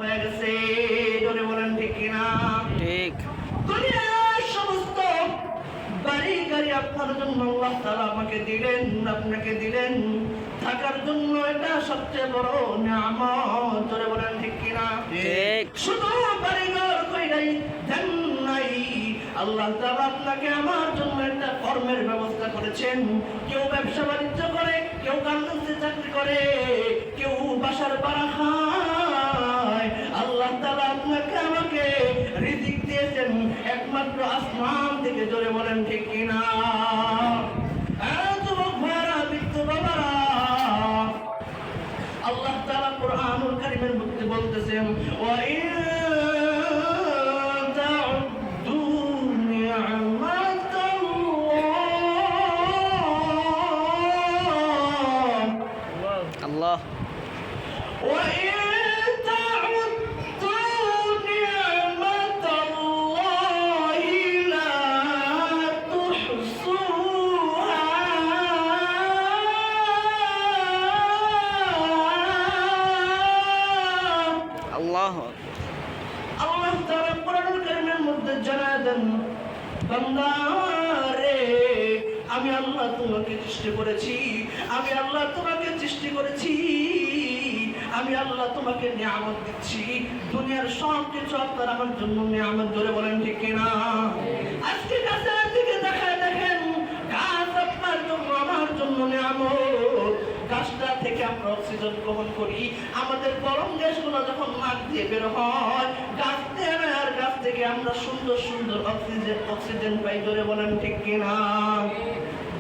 হয়ে গেছে। জোরে বলেন ঠিক কিনা? ঠিক। দুনিয়ার সমস্ত বাড়ি গাড়ি আপনার জন্য আল্লাহ তাআলা আমাকে দিলেন, আপনাকে দিলেন, থাকার জন্য এটা সবচেয়ে বড় নিয়ামত। জোরে বলেন ঠিক কিনা? ঠিক। শুধু বাড়ি ঘর কইরাই দেন নাই, আল্লাহ তাআলা আপনাকে আমার জন্য একটা কর্মের ব্যবস্থা করেছেন। কেউ ব্যবসা বাণিজ্য করে, কেউ গার্মেন্টসে চাকরি করে, কেউ বাসার ভাড়া খায়। আল্লাহ তাআলা আপনাকে আমাকে রিজিক দিয়েছেন একমাত্র আসমান থেকে। জোরে বলেন ঠিক কিনা? যুবক ভাইরা, বৃদ্ধ বাবারা, আল্লাহ তাআলা কুরআনুল কারীমের মধ্যে বলতেছেন, ওয়া ইন তাউদ্দু নি'মাতাল্লাহ আল্লাহ ওয়া ইন তাউদ্দু নি'মাতাল্লাহি লা তুহসুহা আল্লাহ আল্লাহ তাআলা কোরআনুল কারীমের মধ্যে জানায় দেন, বান্দা রে, আমি আল্লাহ তোমাকে সৃষ্টি করেছি, আমি আল্লাহ তোমাকে সৃষ্টি করেছি, আমি আল্লাহ তোমাকে নিয়ামত দিচ্ছি। দুনিয়ার সব কিছু আপনার আমার জন্য নিয়ামত। ধরে বলেন ঠিক কিনা? আজকে গাছের দিকে দেখায় দেখেন, গাছ আপনার জন্য আমার জন্য নিয়ামত। গাছটা থেকে আমরা অক্সিজেন গ্রহণ করি, আমাদের গরম গ্যাসগুলো যখন নাক দিয়ে বের হয়, গাছ দিয়ে আর গাছ থেকে আমরা সুন্দর সুন্দর অক্সিজেন পাই। ধরে বলেন ঠিক কিনা?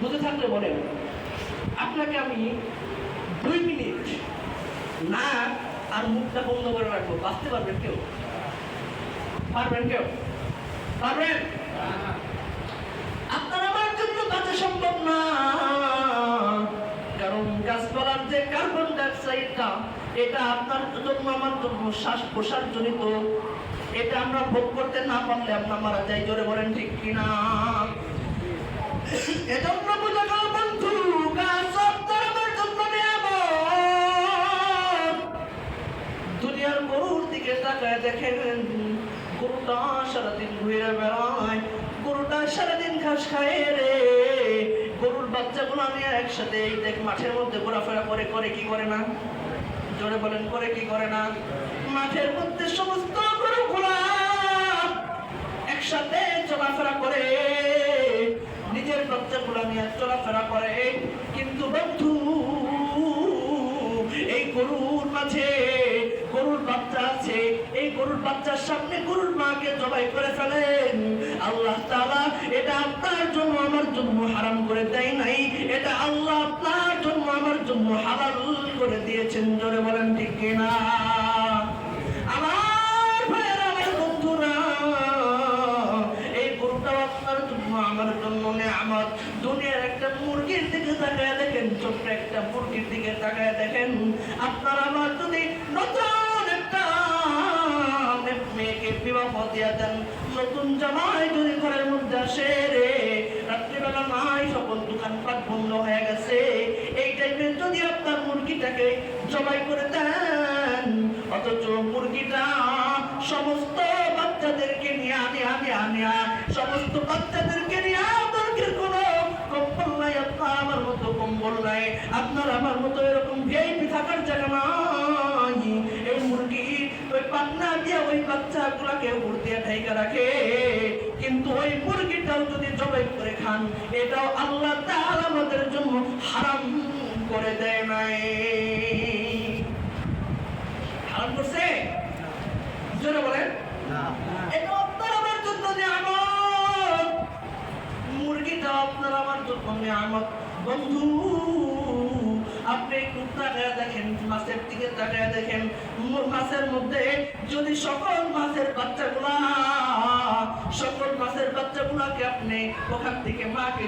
বুঝে থাকলে বলেন। আপনাকে আমি 2 মিনিট নাক আর মুখটা বন্ধ করে রাখবো, বাঁচতে পারবেন কেউ? পারবেন কেউ? পারবেন? আপনার আমার জন্য বাঁচা সম্ভব না, কারণ গাছপালার যে কার্বন ডাইঅক্সাইডটা, এটা আপনার জন্য আমার জন্য শ্বাস প্রশ্বাস জনিত, এটা আমরা ভোগ করতে না পারলে আপনার মারা যাই। জোরে বলেন ঠিক কিনা? এজন্য বুঝে গেল বন্ধু, গাছ আপনার আমার জন্য নিয়ামত। দুনিয়ার গরুর দিকে তাকায় দেখেন, গরুটা সারাদিন ঘুরে বেড়ায়, গরুটা সারাদিন ঘাস খায় রে। গরুর বাচ্চাগুলো নিয়ে একসাথে দেখ মাঠের মধ্যে ঘোরাফেরা করে, করে কি করে না? জোরে বলেন, করে কি করে না? মাঠের মধ্যে সমস্ত গরুগুলা একসাথে চলাফেরা করে, নিজের বাচ্চাগুলা নিয়ে চলাফেরা করে। কিন্তু বন্ধু, এই গরুর মাঝে গরুর বাচ্চা আছে, এই গরুর বাচ্চার সামনে গরুর মাকে জবাই করে ফেলেন। আল্লাহ তাআলা এটা আপনার জন্য আমার জন্য হারাম করে দেয় নাই, এটা আল্লাহ আপনার জন্য আমার জন্য হালাল করে দিয়েছেন। জোরে বলেন ঠিক কিনা? আমার ভাইয়েরা, আমার বন্ধুরা, এই গরুটা আপনার জন্য আমার জন্য নিয়ামত। দুনিয়ার একটা মুরগির দিকে তাকায় দেখেন, ছোট্ট একটা মুরগির দিকে তাকায় দেখেন, আপনার আমার যদি নতুন একটা মেয়েকে বিবাহ দিয়া দেন, নতুন জামাই যদি ঘরের মধ্যে আসে রে, রাত্রিবেলা নাই, সকল দোকানপাট বন্ধ হয়ে গেছে, এই টাইমে যদি আপনার মুরগিটাকে জবাই করে দেন, অথচ মুরগিটা সমস্ত বাচ্চাদেরকে নিয়ে সমস্ত বাচ্চাদেরকে নিয়ে মুরগির কোনো কম্বল নাই, আপনার আমার মতো কম্বল নাই, আপনার আমার মতো এরকম ভিআইপি থাকার জায়গা নাই। এই মুরগি ওই পান্না দিয়ে ওই বাচ্চাগুলাকে উপর দিয়ে ঢাইকা রাখে, কিন্তু ওই মুরগিটাও যদি জবাই করে খান, এটাও আল্লাহ তাআলা আমাদের জন্য হারাম করে দেয় নাই। হারাম করছে? জোরে বলেন। এটা আপনার আমার জন্য নিয়ামত, মুরগিটা আপনার আমার জন্য নিয়ামত। বন্ধু, আপনি একটু তাকায় দেখেন, মাছের দিকে তাকায় দেখেন, মাছের মধ্যে যদি সকল মাছের বাচ্চাগুলাকে আপনি ওখান থেকে মাকে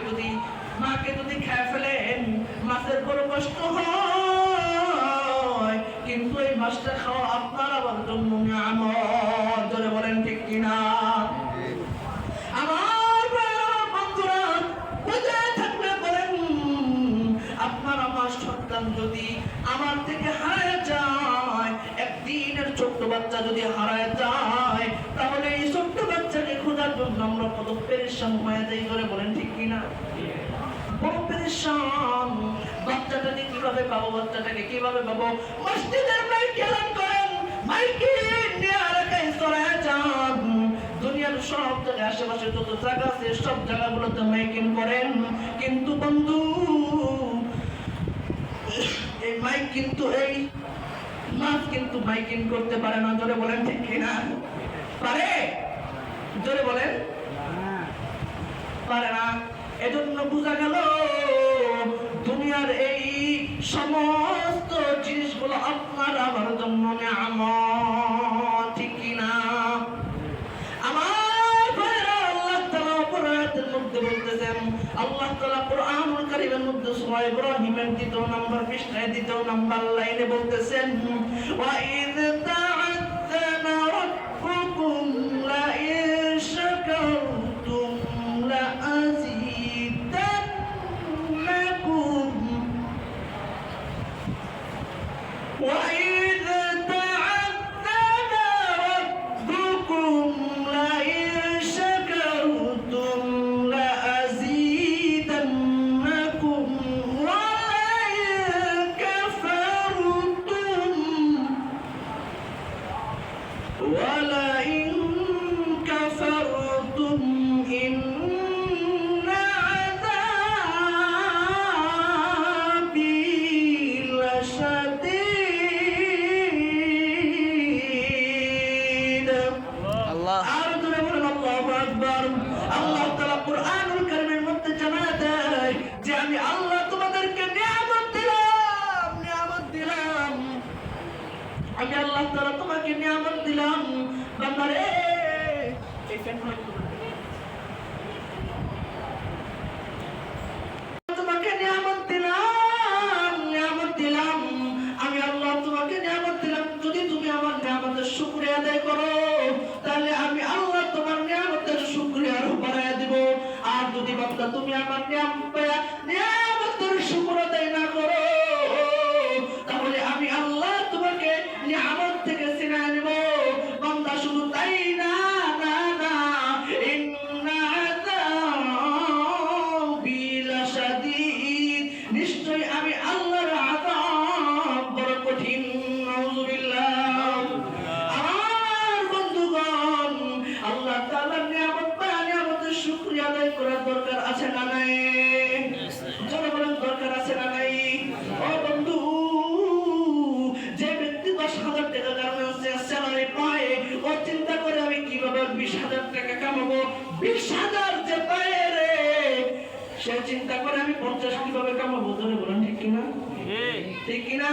যদি খেয়ে ফেলেন, মাছের বড় কষ্ট হয়, কিন্তু এই মাছটা খাওয়া আপনার আমার জন্য নিয়ামত। জোরে বলেন ঠিক কিনা? আমার বন্ধুরা, বুঝে থাকলে বলেন, আপনার আমার সন্তান যদি আমার থেকে হারিয়ে যায়, একদিনের ছোট্ট বাচ্চা বাচ্চা যদি হারায় যায় তাহলে এই ছোট্ট বাচ্চাকে খোঁজার জন্য আমরা কত পেরেশান হয়ে যাই, করে বলেন ঠিক কিনা? বড় পেরেশান। বাচ্চাটাকে কিভাবে পাবো, বাচ্চাটাকে কিভাবে পাবো? মসজিদের মাইকে এলান করেন, মাইকে নিয়ে এলাকায় চড়ায় যান। দুনিয়ার সব জায়গায় আশেপাশে যত জায়গা আছে সব জায়গাগুলোতে মাইকিং করেন, কিন্তু বন্ধু এই মাইক কিন্তু এই মাছ কিন্তু মাইকিং করতে পারে না, জোরে বলেন ঠিক কিনা? পারে? জোরে বলেন। পারে না। এজন্য বোঝা গেল দুনিয়ার এই সমস্ত জিনিসগুলো আপনার আমার জন্য নিয়ামত, ঠিক কিনা? আমার ভাইরা, আল্লাহ তাআলা কোরআনের মধ্যে বলতেছেন, আল্লাহ তাআলা কোরআনুল কারীমের মধ্যে সূরা ইব্রাহিমের 2 নম্বর পৃষ্ঠায় 2 নম্বর লাইনে বলতেছেন, ওয়া ইয তা'আযানা রাব্বুকুম লা ইন শাকারতুম লা আযীদান্নাকুম ওয়া ইয তা'আযানা রাব্বুকুম লা ইন শাকারতুম লা আযীদান্নাকুম ওয়া লা ইন কাফারতুম ولئن كفرتم إن عذابي لشديد আল্লাহ আর জোরে বলেন আল্লাহু আকবার। আল্লাহ তাআলা কোরআনুল কারীমের মধ্যে জানায় দেয় যে আমি আল্লাহ তোমাদেরকে নিয়ামত দিলাম, আমি আল্লাহ তাআলা তোমাকে নিয়ামত দিলাম। বান্দারে এই ফ্যানটা তোমাকে নিয়ামত দিলাম, আমি আল্লাহ তোমাকে নিয়ামত দিলাম। যদি তুমি আমার নিয়ামতের শুকরিয়া আদায় করো তাহলে আমি আল্লাহ তোমার নিয়ামতের শুকরিয়া আরো বাড়ায়া দিব। আর যদি বান্দা তুমি আমার নিয়ামতের শুকর আদায় না করো তাহলে আমি আল্লাহ তোমাকে নিয়ামত থেকে ছিনিয়ে নিব। বান্দা শুধু তাই না, ইন্না আযাবি লাশাদীদ, নিশ্চয়ই আমি আল্লাহর আযাব বড় কঠিন। নাউযুবিল্লাহ। আমার বন্ধুগণ, আল্লাহ তাআলার নিয়ামতের শুকরিয়া আদায় করার দরকার আছে না নাই? জোরে বলেন, দরকার আছে না নাই? ও বন্ধু, যে ব্যক্তি 10,000 টাকা গার্মেন্টসে স্যালারি পায় ও চিন্তা করে আমি কিভাবে 20,000 টাকা কামাবো। 20,000 যে পায় রে, সে চিন্তা করে আমি 50 কিভাবে কামাবো। জোরে বলেন ঠিক কিনা? ঠিক কিনা?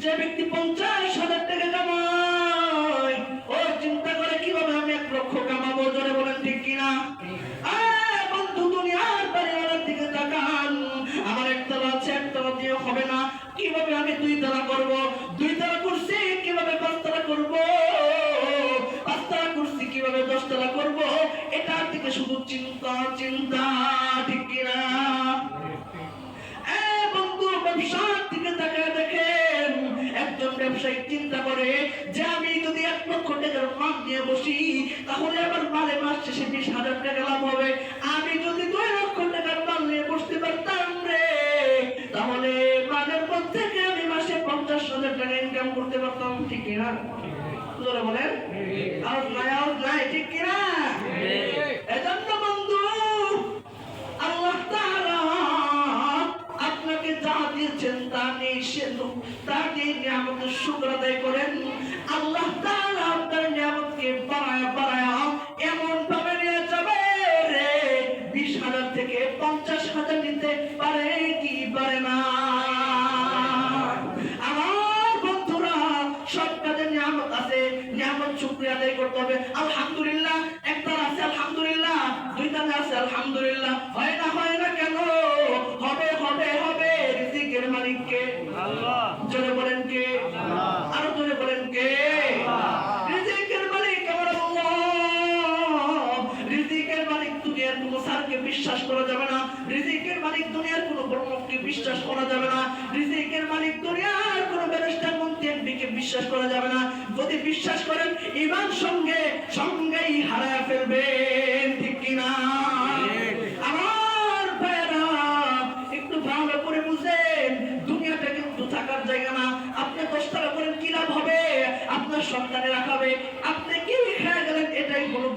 যে ব্যক্তি 50,000 টাকা কামায় ও চিন্তা করে কিভাবে আমি 1 লক্ষ কামাবো। জোরে বলেন ঠিক কিনা? বন্ধু, দুনিয়ার বাড়িওয়ালার দিকে তাকান। আমার একতলা আছে, একতলা দিয়ে হবে না, কিভাবে আমি 2 তলা করবো। 2 তলা করছি কিভাবে 5 তলা করবো। 5 তলা করছি কিভাবে 10 তলা করবো। এটার দিকে শুধু চিন্তা, ঠিক কিনা? বন্ধু, ব্যবসার দিকে তাকায় দেখেন, একজন ব্যবসায়ী চিন্তা করে যে আমি যদি 1 লক্ষ টাকার মাল নিয়ে বসি তাহলে আমার মালে মাস শেষে 20,000 টাকা লাভ হবে। আমি যদি 2 লক্ষ টাকার মাল নিয়ে বসতে পারতাম রে, তাহলে মালের মধ্যে থেকে আমি মাসে 50,000 টাকা ইনকাম করতে পারতাম, ঠিক কিনা? জোরে বলেন। আওয়াজ নাই, ঠিক কিনা? এজন্য বন্ধু, আল্লাহ তাআলা আপনাকে যা দিয়েছেন তা নিয়ে নিয়ামতের শুকর আদায় করেন। আল্লাহ তাআলা আপনার নিয়ামতকে বাড়ায়া এমন ভাবে নিয়ে যাবে রে, 20,000 থেকে 50,000 নিতে পারে কি পারে না? আমার বন্ধুরা, সব কাজে নিয়ামত আছে, নিয়ামত শুকরিয়া আদায় করতে হবে। আলহামদুলিল্লাহ, একটা আছে আলহামদুলিল্লাহ, 2টা আছে আলহামদুলিল্লাহ। হয় না কেন? হবে। রিজিকের মালিক কে? আল্লাহ। জোরে বলেন কে? আল্লাহ। আরো জোরে বলেন কে? রিজিকের মালিক আমার আল্লাহ। রিজিকের মালিক দুনিয়ার কোনো স্যারকে বিশ্বাস করা যাবে না। রিজিকের মালিক দুনিয়ার কোনো ব্রহ্মকে বিশ্বাস করা যাবে না। রিজিকের মালিক দুনিয়ার কোনো ব্যারিস্টার নবীকে বিশ্বাস করা যাবে না। যদি বিশ্বাস করেন ঈমান সঙ্গেই হারায় ফেলবেন, ঠিক কিনা? আমার ভাইরা একটু ভালো করে বুঝেন, দুনিয়াটা কিন্তু থাকার জায়গা না। আপনি 10 টাকা করেন কি লাভ হবে? আপনার সন্তানেরা খাবে, আপনি কি খেয়ে গেলেন, এটাই হলো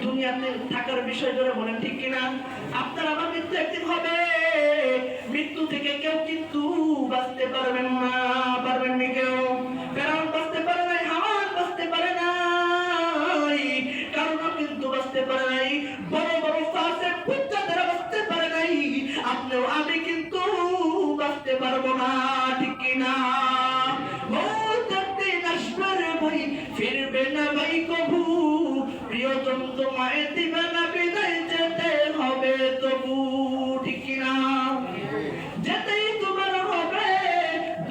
দুনিয়াতে থাকার বিষয় ধরে বলেন, ঠিক কিনা? আপনার আমার মৃত্যু একদিন হবে। মৃত্যু থেকে কেউ কিন্তু বাঁচতে পারবেন না, পারবেন না কেউ। ফেরাউন বাঁচতে পারে নাই, হামান বাঁচতে পারে নাই, কারণ কিন্তু বাঁচতে পারে নাই, বড় বড় ফাসিক ফুজ্জাররা বাঁচতে পারে নাই। আপনিও আমি কিন্তু বাঁচতে পারবো না, ঠিক কিনা? মৌত একদিন আসবে রে ভাই, ফিরবে না ভাই কবু। প্রিয়জন তোমায় দিবে না বিদায়, যেতে হবে তবু, ঠিক কিনা? যেতেই তোমার হবে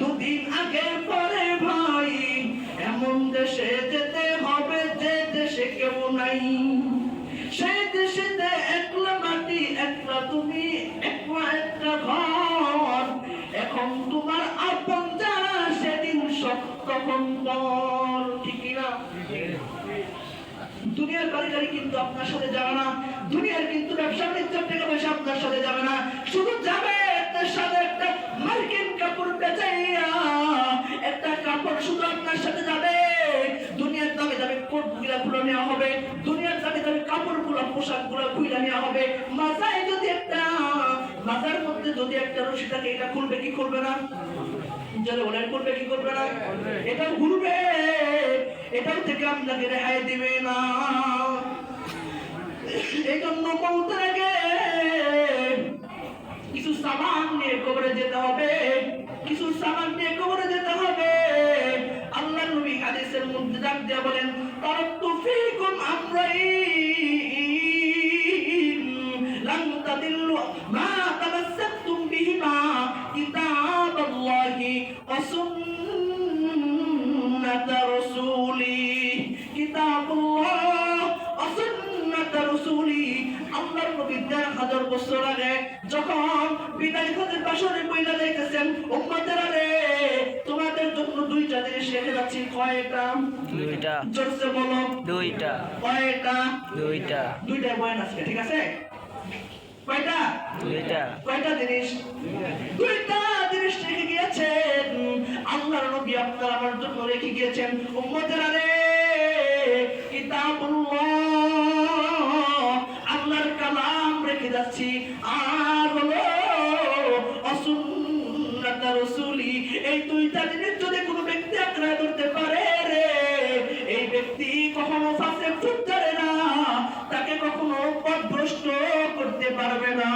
দুদিন আগে পরে ভাই, এমন দেশে যেতে হবে যে দেশে কেউ নাই। সেই দেশেতে একলা মাটি, একলা তুমি, একলা একটা ঘর। এখন তোমার আপন যারা, সেদিন সব তখন পর, ঠিক কিনা? দুনিয়ার বাড়ি কিন্তু আপনার সাথে যাবে না, দুনিয়ার কিন্তু ব্যবসা বাণিজ্য টাকা পয়সা আপনার সাথে যাবে না। শুধু যাবে আপনার সাথে একটা মার্কিন কাপড় বেচাইয়া, একটা কাপড় শুধু আপনার সাথে যাবে। দুনিয়ার দামে দামে কোট গুলা খুলে নেওয়া হবে, দুনিয়ার দামে দামে কাপড় গুলা পোশাক গুলা খুলে নেওয়া হবে। মাজায় যদি একটা, মাজার মধ্যে যদি একটা রশি থাকে, এটা খুলবে কি খুলবে না? যারা ওনার করবে কি করবে না? এটা ঘুরবে, এটার থেকে আপনাকে রেহাই দিবে না। এই জন্য মৌতের আগে কিছু সামান নিয়ে কবরে যেতে হবে, কিছু সামান নিয়ে কবরে যেতে হবে। আল্লাহর নবী হাদিসের মধ্যে ডাক দিয়ে বলেন, তারাক্তু ফীকুম আমরাইন লান তাদিল্লু মা তামাসসাকতুম বিহিমা, কিতাবাল্লাহি ওয়া সুন্নাতা রাসূলি। কিতাবুল্লাহ ওয়া সুন্নাতা রাসূলি। আল্লাহর নবী 1000 বছর আগে যখন বিদায় হজের বাসরে বইলা যাইতেছেন, উম্মতেরা রে, তোমাদের জন্য দুইটা জিনিস রেখে যাচ্ছি। কয়টা? দুইটা। জোরসে বলো। দুইটা। কয়টা? দুইটা। দুইটা বয়ান আজকে, ঠিক আছে? কয়টা? দুইটা। কয়টা জিনিস? দুইটা জিনিস রেখে গিয়েছেন আল্লাহর নবী, আপনার আমার জন্য রেখে গিয়েছেন। উম্মতেরা রে, কিতাবুল্লাহ, আল্লাহর কালাম রেখে যাচ্ছি, আর হলো সুন্নাত রাসূলি। এই দুইটা জিনিস যদি কোনো ব্যক্তি আঁকড়ে ধরতে পারে রে, এই ব্যক্তি কখনো ফাসিক ফুজ্জার না, তাকে কখনো পথভ্রষ্ট করতে পারবে না।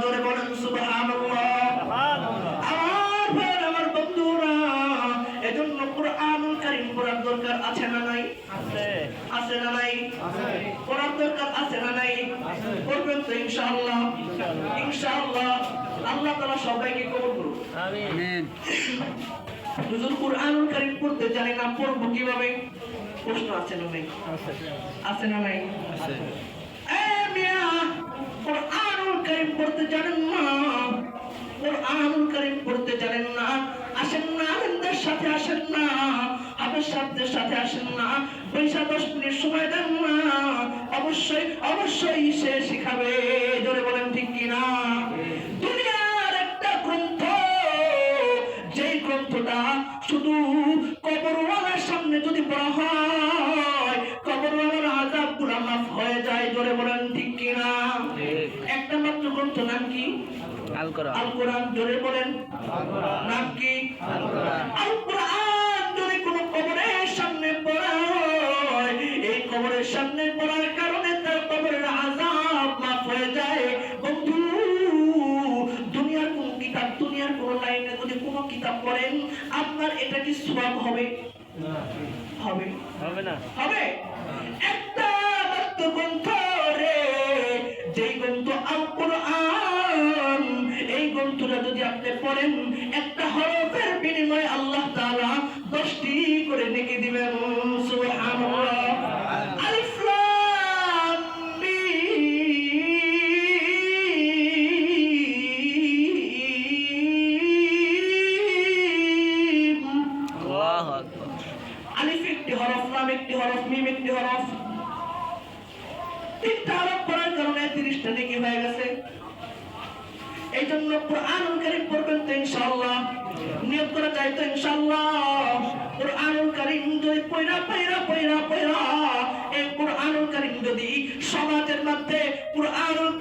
জোরে বলেন সুবহানাল্লাহ। আমার বন্ধুরা, এজন্য কুরআনুল কারীম পড়ার দরকার আছে না নাই? আছে না নাই? পড়ার দরকার আছে না নাই? পড়বেন তো ইনশাআল্লাহ। ইনশাআল্লাহ আল্লাহ তাআলা সবাইকে কবুল করুন, আমিন। হুজুর কুরআনুল কারীম পড়তে জানি না, পড়বো কিভাবে? প্রশ্ন আছে না নাই? আছে না নাই? আছে। মিয়া, কুরআনুল কারীম পড়তে জানেন না, কুরআনুল কারীম পড়তে জানেন না, আসেন না আলেমদের সাথে, আসেন না হাফেজ সাহেবদের সাথে, আসেন না পয়সা 10 মিনিট সময় দেন না, অবশ্যই সে শিখাবে। জোরে বলেন ঠিক কিনা? দুনিয়ার একটা গ্রন্থ, যেই গ্রন্থটা শুধু কবরওয়ালার সামনে যদি পড়া হয়, কবরওয়ালার আযাব গুনাহ মাফ হয়ে যায়। জোরে বলেন ঠিক কিনা? একটা মাত্র গ্রন্থ, নাম কি? আল কোরআন। আল কোরআন। জোরে বলেন, নাম কি? আল কোরআন। আল কোরআন যদি কোনো কবরের সামনে পড়া হয়, এই কবরের সামনে পড়ার কারণে তার কবরের আযাব মাফ হয়ে যায়। বন্ধু, দুনিয়ার কোন কিতাব, দুনিয়ার কোন লাইনে যদি কোনো কিতাব পড়েন, আপনার এটা কি সওয়াব হবে? হবে? হবে না। হবে? একটা মাত্র গ্রন্থ রে, যেই গ্রন্থ আল কোরআন, এই গ্রন্থটা যদি আপনি পড়েন, একটা হরফের বিনিময়ে আল্লাহ তাআলা 10টি করে নেকি দিবেন। সুবহানাল্লাহ। আলিফ লাম মিম, হরফ, লাম একটি হরফ, মিম একটি হরফ। 3টা হরফ পড়ার কারণে 30টা নেকি হয়ে গেছে। এই জন্য কুরআনুল কারীম পড়বেন তো ইনশাআল্লাহ, নিয়ত করা যায় তো ইনশাআল্লাহ। কুরআনুল কারীম যদি পড়া এই কুরআনুল কারীম যদি সমাজের মধ্যে কুরআনুল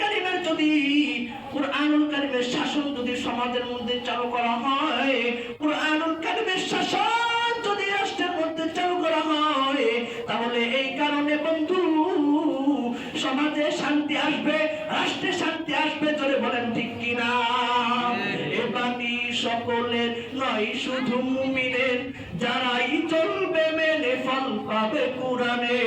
কারীমের শাসন যদি সমাজের মধ্যে চালু করা হয়, কুরআনুল কারীমের শাসন যদি রাষ্ট্রের মধ্যে চালু করা হয়, তাহলে এই কারণে বন্ধু সমাজে শান্তি আসবে, রাষ্ট্রে শান্তি আসবে। জোরে বলেন ঠিক কিনা? এ বাণী সকলের নয় শুধু মুমিনের, যারাই চলবে মেনে ফল পাবে কোরআনে।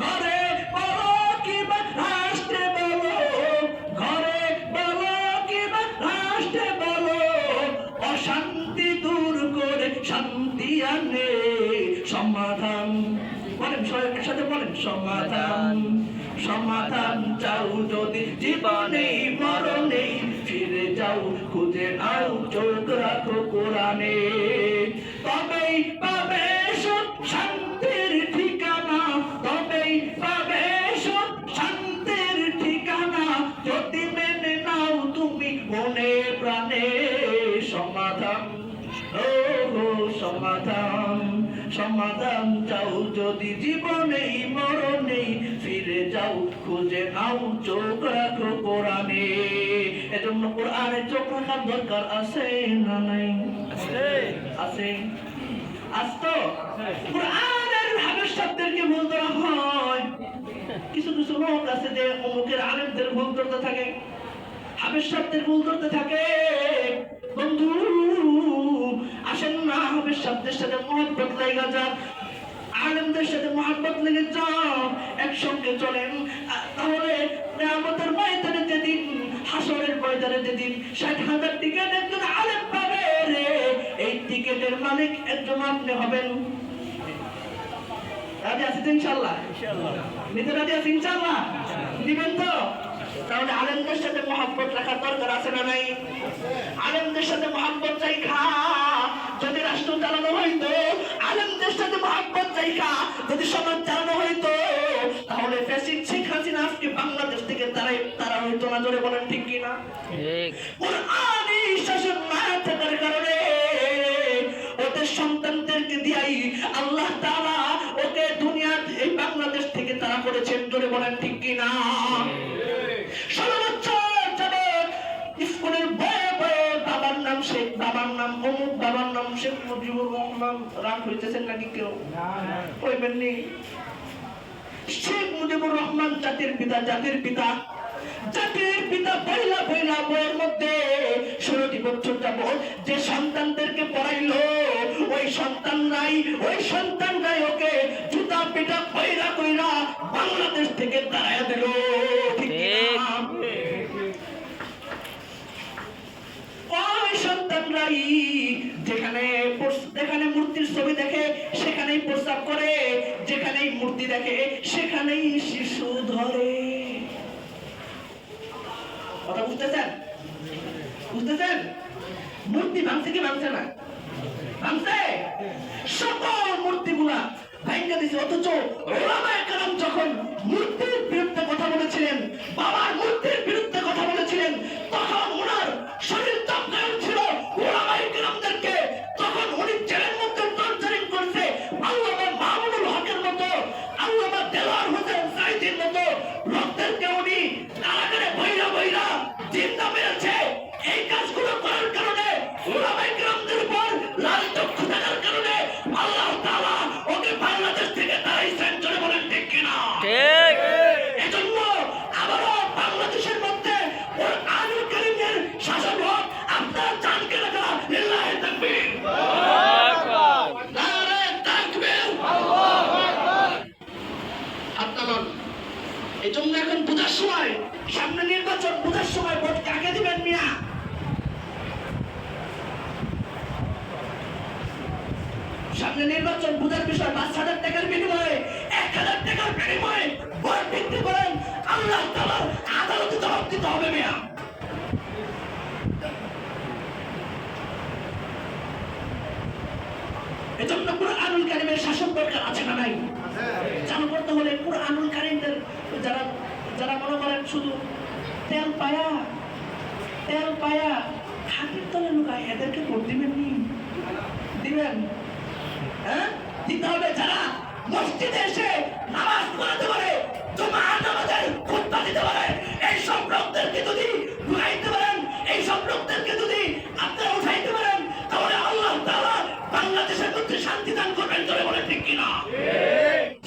ঘরে বলো কিংবা রাষ্ট্রে বলো, ঘরে বলো কিংবা রাষ্ট্রে বলো, অশান্তি দূর করে শান্তি আনে সমাধান। বলেন সবাই একসাথে বলেন, সমাধান। সমাধান চাও যদি জীবনে মরণে, ফিরে যাও খুঁজে নাও চোখ রাখো কোরআনে, তবেই পাবে সুখ শান্তির ঠিকানা, তবেই পাবে সুখ শান্তির ঠিকানা, যদি মেনে নাও তুমি মনে প্রাণে। সমাধান, ও সমাধান। সমাধান চাও যদি জীবনেই মরণেই, ফিরে যাও খুঁজে নাও চোখ রাখো কোরআনে। এজন্য কোরআনে চোখ রাখার দরকার আছে না নাই? আছে। আসতো কোরআনের হাফেজ সাহেবদেরকে ভুল ধরা হয়। কিছু কিছু লোক আছে যে অমুকের আলেমদের ভুল ধরতে থাকে, হাফেজ সাহেবদের ভুল ধরতে থাকে। বন্ধু আসেন না, হাফেজ সাহেবদের সাথে মহব্বত লেগে যাক, আলেমদের সাথে মহব্বত লেগে যাক, একসঙ্গে চলেন। তাহলে কিয়ামতের ময়দানে যেদিন, হাসরের ময়দানে যেদিন 60,000 টিকেট একজন আলেম পাবে রে, এই টিকেটের মালিক একজন আপনি হবেন। রাজি আছি তো ইনশাআল্লাহ? নিতে রাজি আছি ইনশাআল্লাহ? নিবেন তো? তাহলে আলেমদের সাথে মহব্বত রাখার দরকার আছে না নাই? আলেমদের সাথে মহব্বত রাখা যদি রাষ্ট্র চালানো হইতো, আলেমদের সাথে মহব্বত রাখা যদি সমাজ চালানো হইতো, তাহলে ফ্যাসিস্ট শেখ হাসিনা আজকে বাংলাদেশ থেকে তারা হইতো না। জোরে বলেন ঠিক কিনা? কুরআনি শাসন না থাকার কারণে ওদের সন্তানদেরকে দিয়াই আল্লাহ তাআলা ওকে দুনিয়ার এই বাংলাদেশ থেকে তারা করেছেন। জোরে বলেন ঠিক কিনা? 16 বছর যাবত স্কুলের বয়ে বয়ে বাবার নাম শেখ, বাবার নাম অমুক, বাবার নাম শেখ মুজিবুর রহমান। রাগ হইতেছেন নাকি কেউ? কইবেননি? শেখ মুজিবুর রহমান জাতির পিতা, জাতির পিতা, জাতির পিতা। পয়লা পয়লা বইয়ের মধ্যে 16টি বছর যাবত যে সন্তানদেরকে পড়াইলো, ওই সন্তানরাই ওকে জুতা পিটা কইরা কইরা বাংলাদেশ থেকে তাড়াইয়া দিল। ঠিক না? ওই সন্তানরাই যেখানে মূর্তির ছবি দেখে সেখানেই প্রস্তাব করে, যেখানেই মূর্তি দেখে সেখানেই শিশু ধরে। কথা বুঝতেছেন? বুঝতেছেন? মূর্তি ভাঙছে কি ভাঙছে না? ভাঙছে। সকল মূর্তিগুলা ভাঙা দিছে। অথচ ওলামায়ে কেরাম যখন মূর্তির বিরুদ্ধে কথা বলেছিলেন, বাবার মূর্তির বিরুদ্ধে কথা বলেছিলেন, তখন ওনার শরীর চমকায় ছিল। ওলামায়ে কেরামদেরকে তখন উনি জেলের মধ্যে টর্চারিং করছে। আল্লামা মামুনুল হকের মতো, আল্লামা দেলোয়ার হোসেন সাইদির মতো লোকদেরকে উনি কারাগারে বইরা বইরা জিন্দা মেরেছে। এই কাজগুলো করার কারণে, ওলামায়ে কেরামদের উপর লাল চক্ষু থাকার কারণে আল্লাহ তাআলা ওকে বাংলাদেশ থেকে তাড়াইছেন। জোরে বলেন ঠিক কিনা? ঠিক। এজন্য আবারও বাংলাদেশের মধ্যে কুরআনুল কারীমের শাসন হোক। আপনারা জানকে রাখা লিল্লাহি তাকবীর, নারে তাকবীর, আল্লাহু আকবার। আপনারা এজন্য এখন বুঝার সময়, সামনে নির্বাচন, বুঝার সময় ভোট কাকে দিবেন মিয়া? সামনে নির্বাচন, বুঝার বিষয়। 5,000 টাকার বিনিময়ে, 1,000 টাকার বিনিময়ে ভোট বিক্রি করেন, আল্লাহ তাআলার আদালতে জবাব দিতে হবে মিয়া। এজন্য কুরআনুল কারিমের শাসন দরকার আছে না নাই? চালু করতে হলে কোরআনুল কারিমের যারা যারা মনে করেন শুধু তেল পায়া হাতের তলে লুকায়, এদেরকে ভোট দিবেন নি? দিবেন? হ্যাঁ, দিতে হবে। যারা মসজিদে এসে নামাজ পড়াতে পারে, জুমার নামাজের খুতবা দিতে পারে, এই সব লোকদেরকে যদি ঢুকাইতে পারেন, এই সব লোকদেরকে যদি আপনারা উঠাইতে পারেন, তাহলে আল্লাহ তাআলা বাংলাদেশের মধ্যে শান্তি দান করবেন। জোরে বলেন ঠিক কিনা?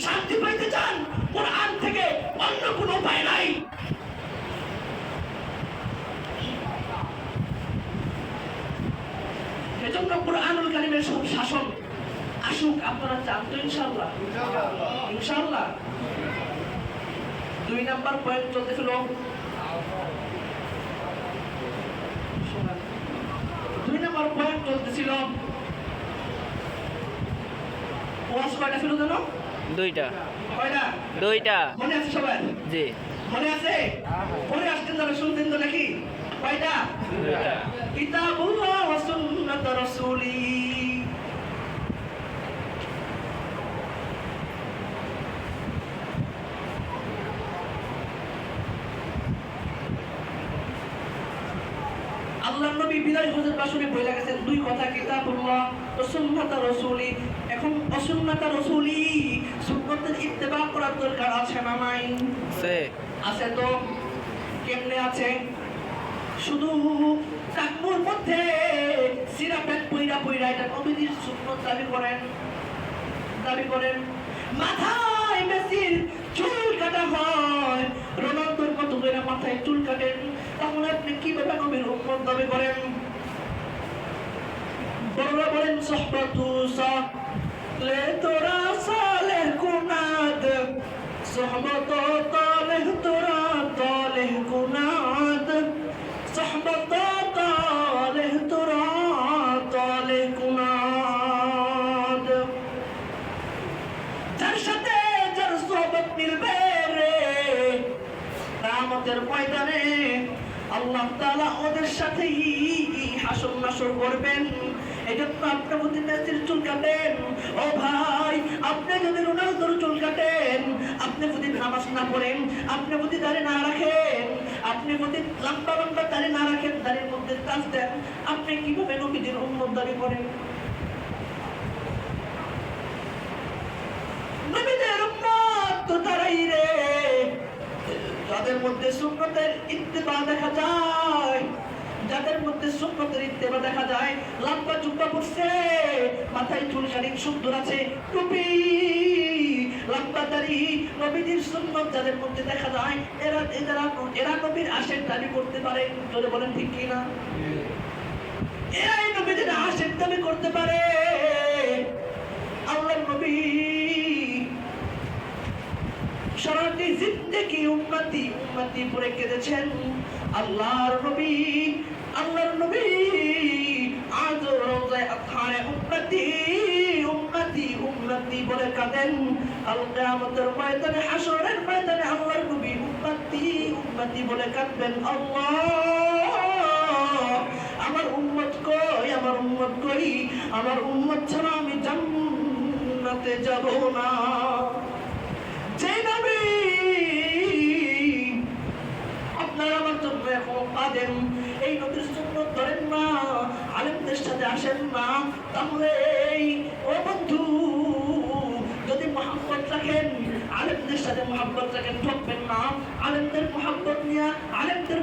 শান্তি পাইতে চান, কোরআন থেকে অন্য কোনো উপায় নাই। এজন্য কোরআনুল কারীমের শাসন আসুক। আপনারা চান তো? ইনশাআল্লাহ, ইনশাআল্লাহ। 2 নাম্বার পয়েন্ট চলতেছিল। 2 নাম্বার পয়েন্ট চলতেছিল। ওয়াজ কয়টা ছিল জানো? 2টা। কয়টা? 2টা। মনে আছে সবার? জি। মনে আছে? পরে আসতেন যারা শুনতেন তো নাকি? কয়টা? 2টা। কিতাবুল্লাহ ওয়া সুন্নাত রাসূলি। আল্লাহর নবী বিদায় হজের ভাষণে বলে গেছেন 2 কথা, কিতাবুল্লাহ ও সুন্নাত রাসূলি। এখন অসুন্নাত রাসূলি, সুন্নতের ইত্তেবা করার দরকার আছে না নাই? আছে তো। কেমনে আছে? শুধু কাকমুর মধ্যে সিরা প্যান্ট পইরা এটা নবীর সুন্নত দাবি করেন। মাথায় মেসির চুল কাটা হয়, রোনালদোর মতো করে মাথায় চুল কাটেন, তাহলে আপনি কিভাবে নবীর উম্মত দাবি করেন? বড়রা বলেন সোহবতু সালে তোরা সালেহ কুনাদ, সোহবত তালেহ তোরা তালেহ কুনাদ, সোহবত তালেহ তোরা তালেহ কুনাদ। যার সাথে যার সোহবত মিলবে রে, কিয়ামতের ময়দানে আল্লাহ তাআলা ওদের সাথেই হাসর নাসর করবেন। এজন্য আপনি যদি মেসির চুল কাটেন, ও ভাই, আপনি যদি রোনালদোর চুল কাটেন, আপনি যদি নামাজ না পড়েন, আপনি যদি দাড়ি না রাখেন, আপনি যদি লম্বা লম্বা দাড়ি না রাখেন, দাড়ির মধ্যে টাচ দেন, আপনি কিভাবে নবীদের উম্মত দাবি করেন? নবীদের উম্মত তো তারাই রে যাদের মধ্যে সুন্নতের ইত্তেবা দেখা যায়, যাদের মধ্যে সুন্নতের ইত্তেবা দেখা যায়, লম্বা জুব্বা পরছে, মাথায় চুল কাটিং সুন্দর আছে, টুপি, লম্বা দাড়ি, নবীর সুন্নত যাদের মধ্যে দেখা যায়, এরা নবীর আশেক দাবি করতে পারে। যদি বলেন ঠিক কি না? এরাই নবীদের আশেক দাবি করতে পারে। আল্লাহর নবী সারাটি জিন্দেগি উম্মতি উম্মতি পড়ে কেঁদেছেন। আল্লাহর নবী আজ রোজায় আথারে উম্মতি উম্মতি উম্মতি বলে কাঁদেন। আল কিয়ামতের ময়দানে, হাসরের ময়দানে আল্লাহর নবী উম্মতি উম্মতি বলে কাঁদবেন। আল্লাহ, আমার উম্মত কই, আমার উম্মত কই, আমার উম্মত ছাড়া আমি জান্নাতে যাব না। যে নবী আপনারা আমার জন্য এখন কাঁদেন, এই নবীর সুন্নত ধরেন না, আলেমদের সাথে আসেন না, তাহলে ও বন্ধু, যদি মুহাব্বত রাখেন, আলেমদের সাথে মুহাব্বত রাখেন, ঠকবেন না। আলেমদের মুহাব্বত নিয়ে, আলেমদের